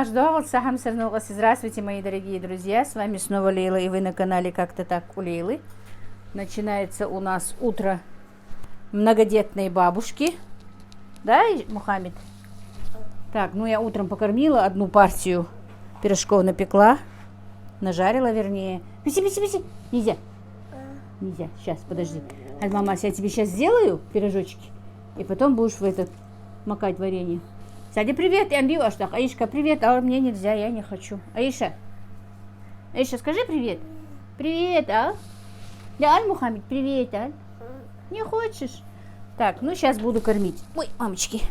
Здравствуйте, мои дорогие друзья. С вами снова Лейла, и вы на канале Как-то так у Лейлы. Начинается у нас утро многодетной бабушки. Да, Мухаммед? Так, ну я утром покормила, одну партию пирожков напекла. Нажарила, вернее. Писи. Нельзя. Нельзя. Сейчас, подожди. Мама, я тебе сейчас сделаю пирожочки, и потом будешь в этот макать варенье. Сади, привет, я бью аж так. Аишка, привет, а мне нельзя, я не хочу. Аиша, скажи привет. Привет, а? Да, Мухаммед, привет, а? Не хочешь? Так, ну сейчас буду кормить. Ой, мамочки.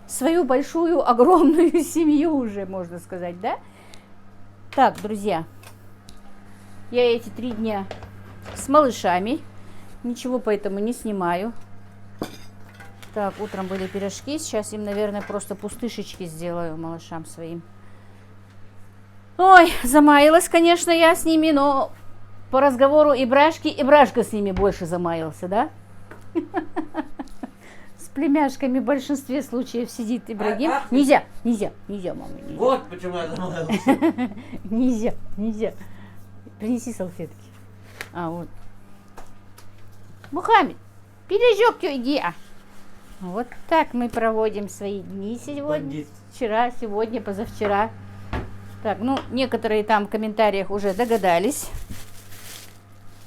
Свою большую, огромную семью уже, можно сказать, да? Так, друзья, я эти 3 дня с малышами. Ничего поэтому не снимаю. Так, утром были пирожки. Сейчас им, наверное, просто пустышечки сделаю малышам своим. Ой, замаялась, конечно, я с ними, но по разговору и Брашка с ними больше замаялся, да? С племяшками в большинстве случаев сидит Ибрагим. Нельзя, мама, нельзя. Вот почему я замаялся. Нельзя. Принеси салфетки. А, вот. Мухаммед, пирожок иди. Вот так мы проводим свои дни сегодня. Вчера, сегодня, позавчера. Так, ну, некоторые там в комментариях уже догадались,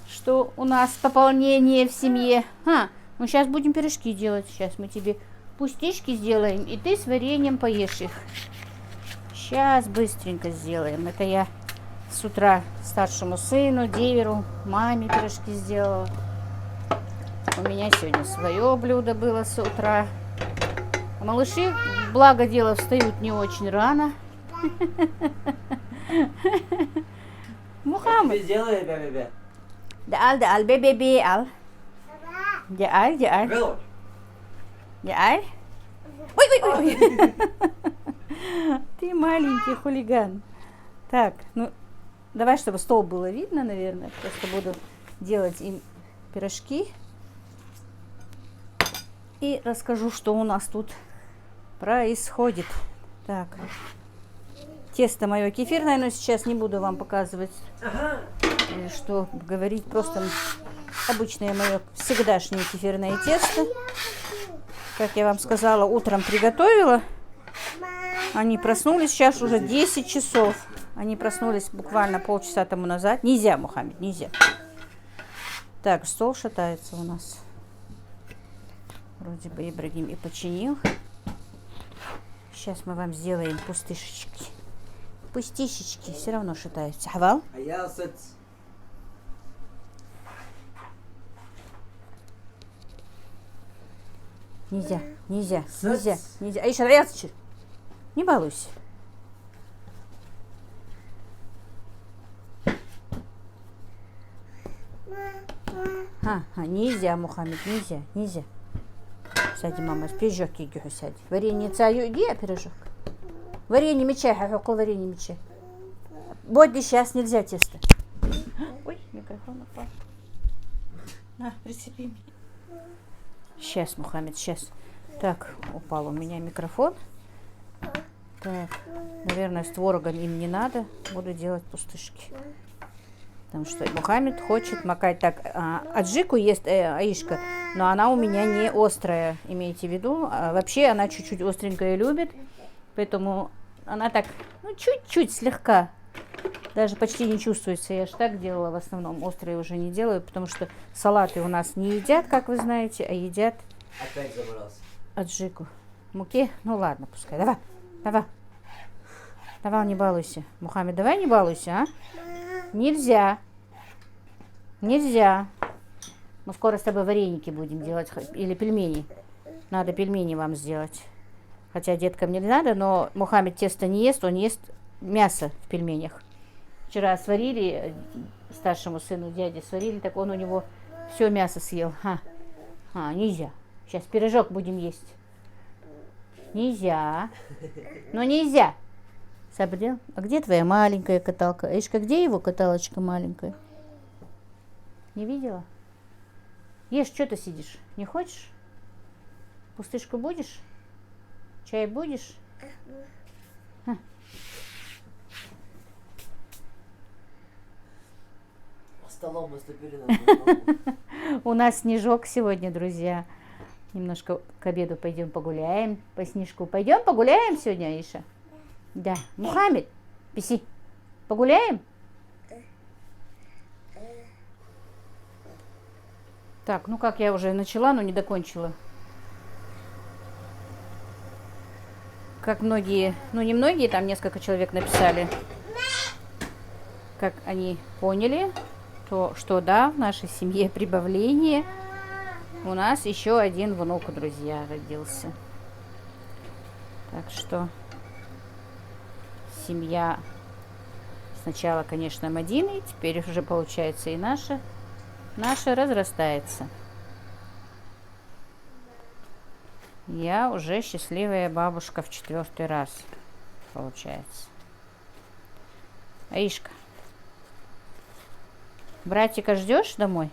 что у нас пополнение в семье. Ну сейчас будем пирожки делать. Сейчас мы тебе пустишки сделаем, и ты с вареньем поешь их. Сейчас быстренько сделаем. Это я с утра старшему сыну, деверу, маме пирожки сделала. У меня сегодня свое блюдо было с утра. А малыши, благо дело, встают не очень рано. Мухаммед. Сделай, бебе. Да, бебе, ал. Да. Ой. Ты маленький хулиган. Так, ну, давай, чтобы стол было видно, наверное. Просто буду делать им пирожки. И расскажу, что у нас тут происходит. Так, тесто мое кефирное, но сейчас не буду вам показывать, что говорить. Просто обычное мое всегдашнее кефирное тесто. Как я вам сказала, утром приготовила. Они проснулись, сейчас уже 10 часов. Они проснулись буквально полчаса тому назад. Нельзя, Мухаммед, нельзя. Так, стол шатается у нас. Вроде бы Ибрагим и починил. Сейчас мы вам сделаем пустышечки. Пустышечки все равно шатаются. Хавал? Нельзя. Аиша, рядочек. Не балуйся. Нельзя, Мухаммед, нельзя. Сади, мама, пирожок иди, сади. Варенье цаю иди, а пирожок. Варенье мечай, варенье мечай. Боди, сейчас нельзя тесто. Ой, микрофон упал. На, прицепи меня. Сейчас, Мухаммед, сейчас. Так, упал у меня микрофон. Так, наверное, с творогом им не надо. Буду делать пустышки. Потому что Мухаммед хочет макать так. Аджику ест Аишка, но она у меня не острая, имейте в виду. Вообще она чуть-чуть остренькое любит. Поэтому она так, ну, чуть-чуть слегка. Даже почти не чувствуется. Я же так делала в основном. Острые уже не делаю, потому что салаты у нас не едят, как вы знаете, а едят Опять забрался. аджику. Муки? Ну ладно, пускай. Давай, не балуйся. Мухаммед, давай не балуйся, а? Нельзя. Мы скоро с тобой вареники будем делать. Или пельмени. Надо пельмени вам сделать. Хотя деткам не надо, но Мухаммед тесто не ест. Он ест мясо в пельменях. Вчера сварили, старшему сыну дяде сварили, так он у него все мясо съел. Нельзя. Сейчас пирожок будем есть. Нельзя. Сообрел? А где твоя маленькая каталка? Эшка, где его каталочка маленькая? Не видела? Ешь, что ты сидишь? Не хочешь? Пустышку будешь? Чай будешь? столом наступили на ногу. У нас снежок сегодня, друзья. Немножко к обеду пойдем погуляем по снежку. Пойдем погуляем сегодня, Аиша? Да. Мухаммед, писи. Погуляем? Так, ну как я уже начала, но не докончила. Как многие, ну не многие, там несколько человек написали, как они поняли, то что да, в нашей семье прибавление. У нас еще один внук, друзья, родился. Так что семья сначала, конечно, Мадины, теперь уже получается и наша разрастается. Я уже счастливая бабушка в 4-й раз, получается. Аишка, братика ждешь домой?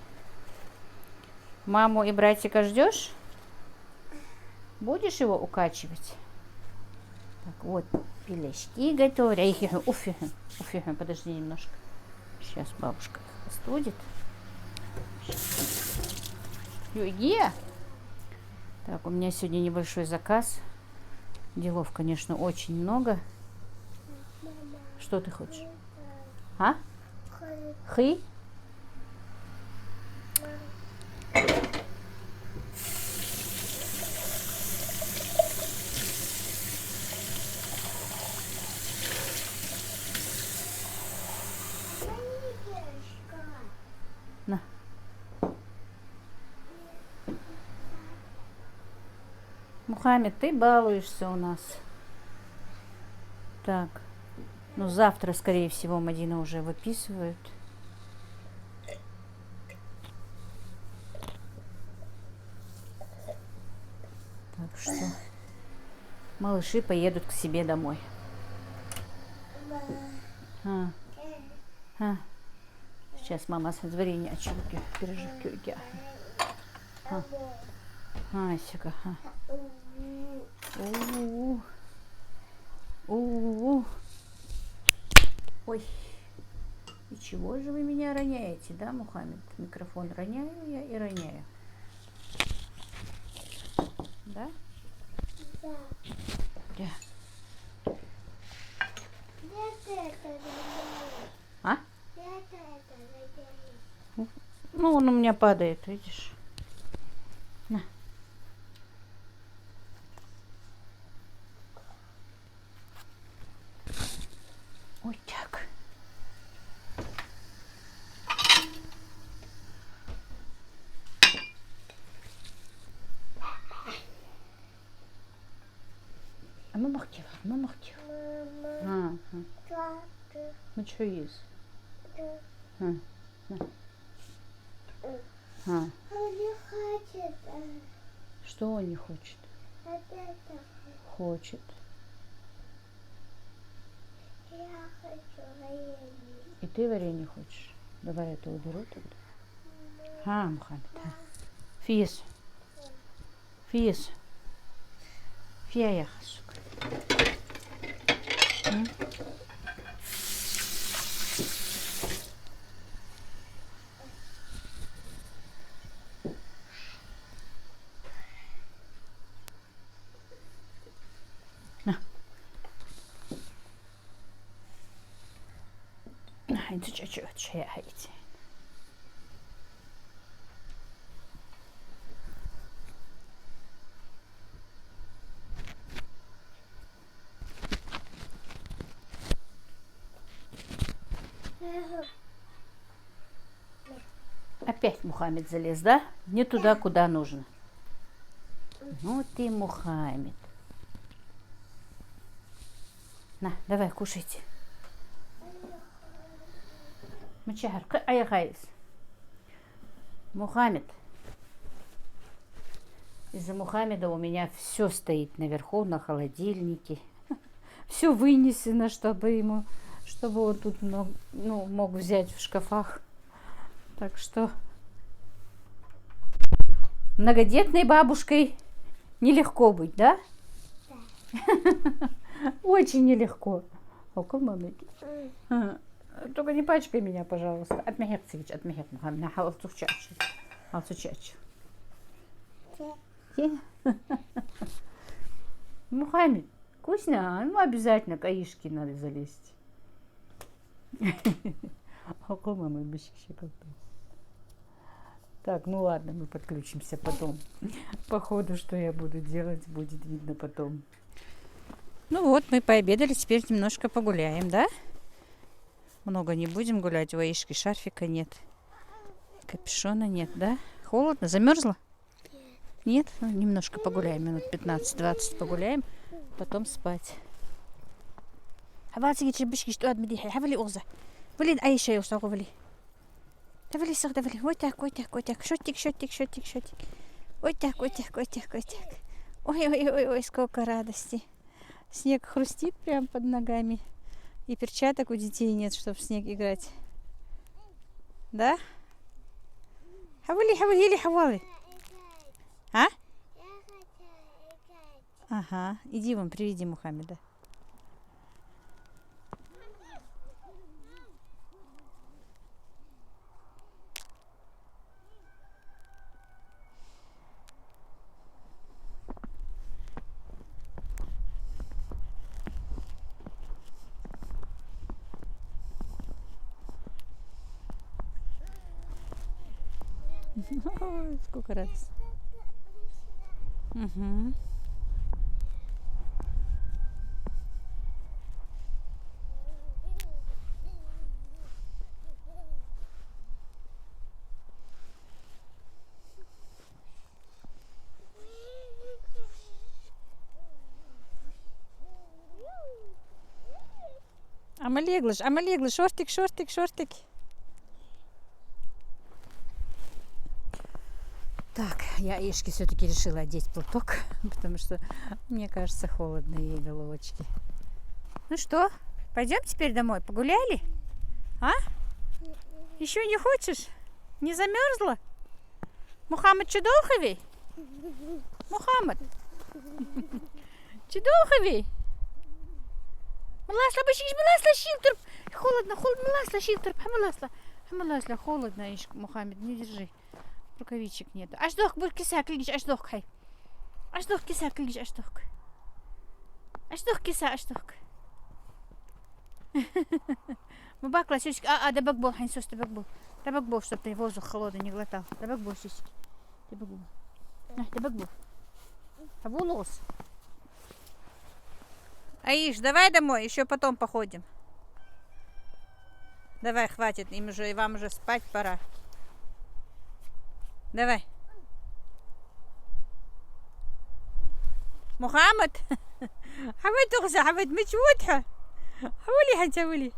Маму и братика ждешь? Будешь его укачивать? Так, вот, пелешки готовят. Уфигу, подожди немножко. Сейчас бабушка остудит. Югия. Так, у меня сегодня небольшой заказ. Делов, конечно, очень много. Что ты хочешь? А? Хы? На. Мухаммед, ты балуешься у нас. Так. Ну, завтра, скорее всего, Мадина уже выписывают. Так что малыши поедут к себе домой. Сейчас мама с варенья очурки, пирожки. Сяка. Ой, и чего же вы меня роняете, да, Мухаммед? Микрофон роняю я и роняю. Да? Да. А? Ну, он у меня падает, видишь? На. Вот так. Ну, махтив. Ну, что есть? Что он не хочет? Хочет. Я хочу варенье. И ты варенье хочешь? Давай это уберу тогда. Мухаммед. Фиес. Фия я хасук. انتو چه هایتی Опять Мухаммед залез, да? Не туда, куда нужно. Ну ты, Мухаммед. На, давай, кушайте. Мачахар, аяхайс. Мухаммед. Из-за Мухаммеда у меня все стоит наверху на холодильнике. Все вынесено, чтобы он тут мог взять в шкафах. Так что многодетной бабушкой нелегко быть, да? Да. Очень нелегко. Только не пачкай меня, пожалуйста. Отмехек, Цивич, отмехек, Мухаммед. На халцу чачу. Халцу чачу. Мухаммед, вкусно? Ну, обязательно к Аишке надо залезть. Мамы бычки как-то. Так, ну ладно, мы подключимся потом. Походу, что я буду делать, будет видно потом. Ну вот, мы пообедали, теперь немножко погуляем, да? Много не будем гулять, у Аишки шарфика нет. Капюшона нет, да? Холодно? Замерзла? Нет? Ну, немножко погуляем, минут 15-20 погуляем, потом спать. حبالتي جيت بشكي شتو اد مديحي حبلي اوزع ولي اي شيء وصاغو ولي تبلي صغ تبلي ويتك ويتك ويتك شوتك شوتك شوتك شوتك ويتك ويتك ويتك ويتك ой ой ой ой сколько радости. Снег хрустит прям под ногами. И перчаток у детей нет, чтобы в снег играть. Да? حولي حولي لي حوالي. А? Ага, иди вон, приведи Мухаммеда. Ой, сколько радости. Угу. Амалеглыш, шортик, шортик, шортик. Так, я Аишке все-таки решила одеть платок, потому что, мне кажется, холодно ей головочки. Ну что, пойдем теперь домой? Погуляли? А? Еще не хочешь? Не замерзла? Мухаммед Чудоховей? Мухаммед? Чудоховей? Маласла, башиш, маласла, шилтер. Холодно, холодно, маласла, шилтер. Маласла, холодно, Аишка, Мухаммед, не держи. Рукавичек нет. Ашдох, был киса, клич, ашдох, хай. Ашдох, киса, клич, ашдох. Ашдох, киса, ашдох. Мубакла, сюсик, дабак был, хайн, сос, дабак был, чтобы ты воздух холодный не глотал. Дабак был, сюсик. Дабак был. Дабак был. Табулос. Аиш, давай домой, еще потом походим. Давай, хватит, им уже, и вам уже спать пора. Давай. محمد حمد تغزى حمد مجودها حولي حتولي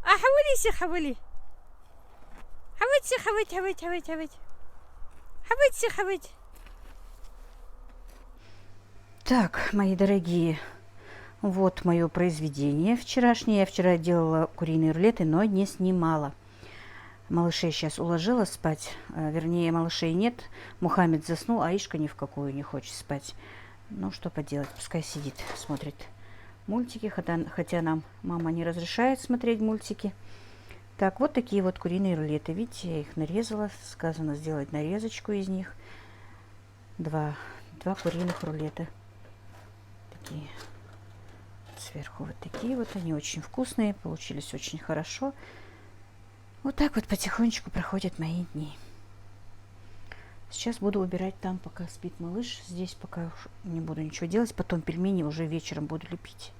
حولي سي حولي حمد سي حمد سي Так, мои дорогие, вот мое произведение вчерашнее. Я вчера делала куриные рулеты, но не снимала. Малышей сейчас уложила спать, вернее, малышей нет. Мухаммед заснул, а Аишка ни в какую не хочет спать. Ну, что поделать, пускай сидит, смотрит мультики, хотя нам мама не разрешает смотреть мультики. Так, вот такие вот куриные рулеты. Видите, я их нарезала, сказано сделать нарезочку из них. Два куриных рулета. Такие сверху вот такие вот, они очень вкусные, получились очень хорошо. Вот так вот потихонечку проходят мои дни. Сейчас буду убирать там, пока спит малыш. Здесь пока не буду ничего делать. Потом пельмени уже вечером буду лепить.